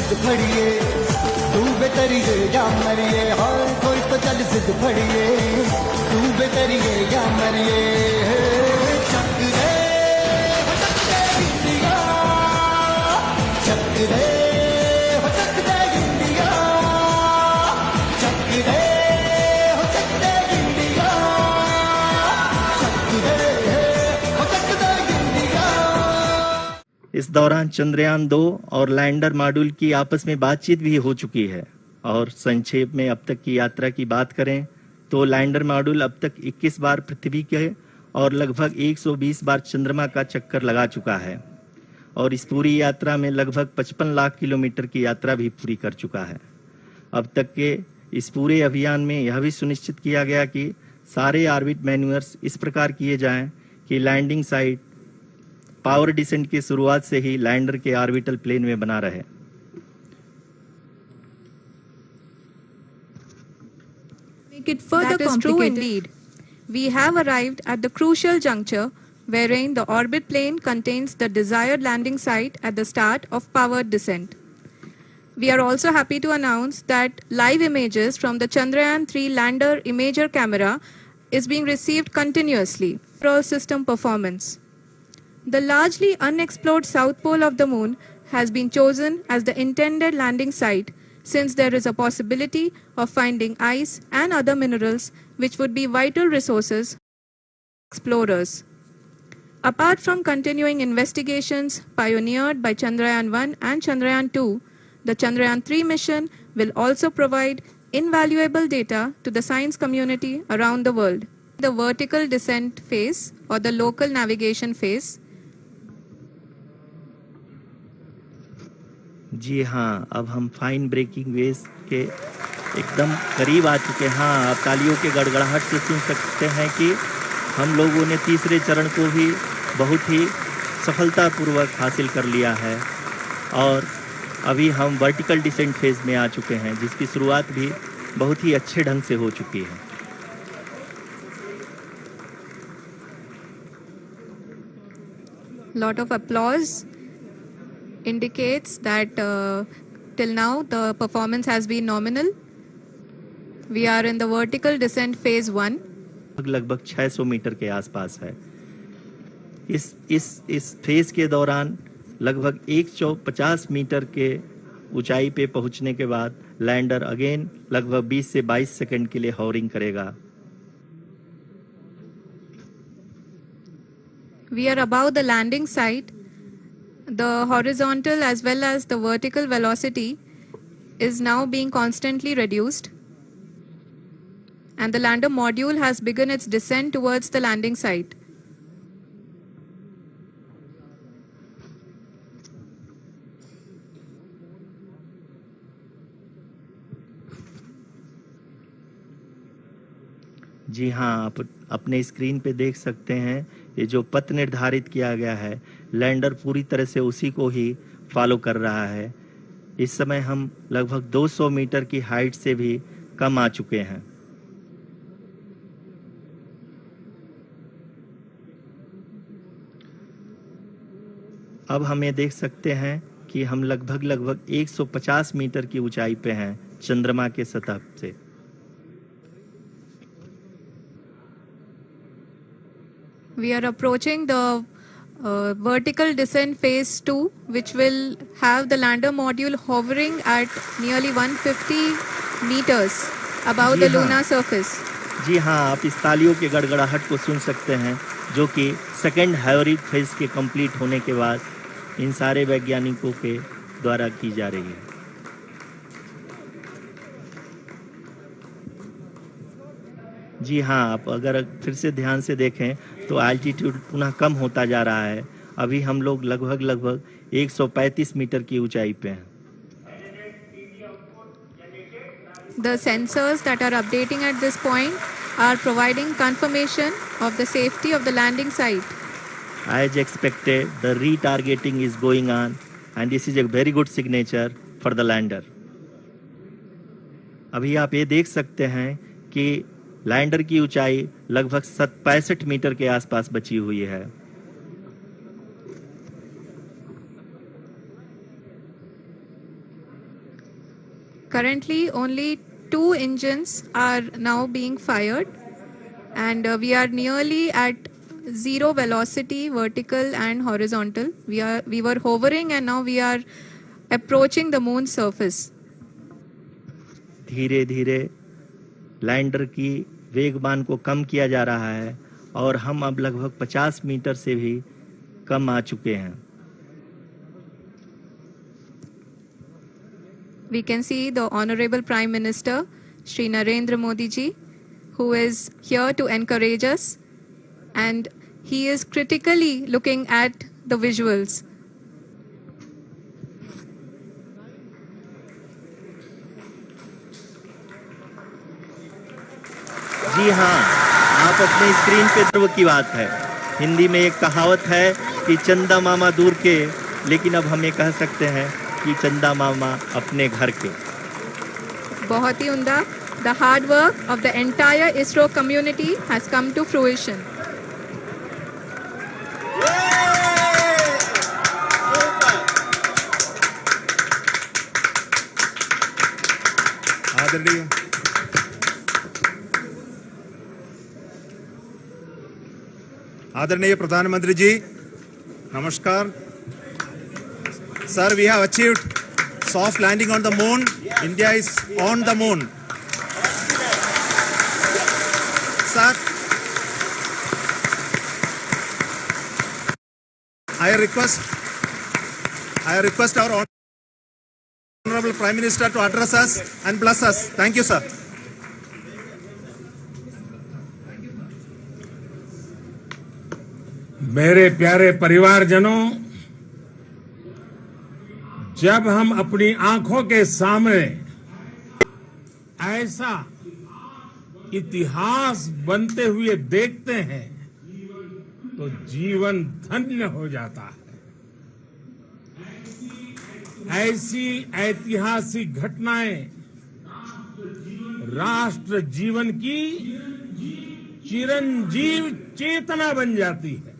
जिद फड़िए तू बेतरिए या मरिए हाय कोई तो चल जिद फड़िए तू बेतरिए या मरिए चक दे इंडिया चक दे इंडिया चक दे इंडिया चक दे इंडिया। इस दौरान चंद्रयान 2 और लैंडर मॉड्यूल की आपस में बातचीत भी हो चुकी है। और संक्षेप में अब तक की यात्रा की बात करें तो लैंडर मॉड्यूल अब तक 21 बार पृथ्वी के और लगभग 120 बार चंद्रमा का चक्कर लगा चुका है और इस पूरी यात्रा में लगभग 55 लाख किलोमीटर की यात्रा भी पूरी कर चुका है। अब तक के इस पूरे अभियान में यह भी सुनिश्चित किया गया कि सारे ऑर्बिट मैन्यूअर्स इस प्रकार किए जाएं कि लैंडिंग साइट पावर डिसेंट की शुरुआत से ही लैंडर के ऑर्बिटल प्लेन में बना रहे। Make it further complicated. That is true indeed. We have arrived at the crucial juncture wherein the orbit plane contains the desired landing site at the start of powered descent. We are also happy to announce that live images from the Chandrayaan-3 lander imager camera is being received continuously for all system performance. The largely unexplored south pole of the moon has been chosen as the intended landing site since there is a possibility of finding ice and other minerals which would be vital resources for explorers. Apart from continuing investigations pioneered by Chandrayaan-1 and Chandrayaan-2, the Chandrayaan-3 mission will also provide invaluable data to the science community around the world. The vertical descent phase or the local navigation phase. जी हाँ, अब हम fine breaking waves के एकदम करीब आ चुके हैं। हाँ, आप तालियों के गड़गड़ाहट से सुन सकते हैं कि हम लोगों ने तीसरे चरण को भी बहुत ही सफलतापूर्वक हासिल कर लिया है और अभी हम वर्टिकल डिसेंट फेज में आ चुके हैं जिसकी शुरुआत भी बहुत ही अच्छे ढंग से हो चुकी है। Lot of applause indicates that till now the performance has been nominal. We are in the vertical descent phase 1. लगभग 600 मीटर के आसपास है। इस फेज के दौरान लगभग 150 मीटर के ऊंचाई पे पहुंचने के बाद लैंडर अगेन लगभग 20 से 22 सेकंड के लिए हॉवरिंग करेगा। We are above the landing site. The horizontal as well as the vertical velocity is now being constantly reduced. And the lander module has begun its descent towards the landing site. जी हाँ, आप अपने screen पे देख सकते हैं ये जो पथ निर्धारित किया गया है लैंडर पूरी तरह से उसी को ही फॉलो कर रहा है। इस समय हम लगभग 200 मीटर की हाइट से भी कम आ चुके हैं। अब हम ये देख सकते हैं कि हम लगभग 150 मीटर की ऊंचाई पे हैं चंद्रमा के सतह से। We are approaching the vertical descent phase 2, which will have the lander module hovering at nearly 150 meters above the lunar surface. जी हाँ, आप इस तालियों के गड़गड़ाहट को सुन सकते हैं जो कि सेकेंड हाइब्रिड फेज के कंप्लीट होने के बाद इन सारे वैज्ञानिकों के द्वारा की जा रही है। जी हाँ, आप अगर फिर से ध्यान से देखें तो एल्टीट्यूड पुनः कम होता जा रहा है। अभी हम लोग लगभग 135 मीटर की ऊंचाई पे हैं। The sensors that are updating at this point are providing confirmation of the safety of the landing site. As expected, the retargeting is going on and this is a very good signature for the lander. अभी आप ये देख सकते हैं कि lander की ऊंचाई लगभग 65 मीटर के आसपास बची हुई है। Currently, only 2 engines are now being fired, and we are nearly at zero velocity, vertical and horizontal. We were hovering, and now we are approaching the moon's surface. धीरे धीरे लैंडर की वेगमान को कम किया जा रहा है और हम अब लगभग 50 मीटर से भी कम आ चुके हैं. We can see the Honorable Prime Minister, Shri Narendra Modi ji, who is here to encourage us, and he is critically looking at the visuals. जी हाँ, आप अपने स्क्रीन पे गर्व की बात है. हिंदी में एक कहावत है कि चंदा मामा दूर के, लेकिन अब हम ये कह सकते हैं कि चंदा मामा अपने घर के. बहुत ही उम्दा. The hard work of the entire ISRO community has come to fruition. आदरणीय प्रधानमंत्री जी, नमस्कार. Sir, we have achieved soft landing on the moon. India is on the moon. Sir, I request our Honorable Prime Minister to address us and bless us. Thank you, sir. मेरे प्यारे परिवारजनों, जब हम अपनी आंखों के सामने ऐसा इतिहास बनते हुए देखते हैं तो जीवन धन्य हो जाता है. ऐसी ऐतिहासिक घटनाएं राष्ट्र जीवन की चिरंजीव चेतना बन जाती है.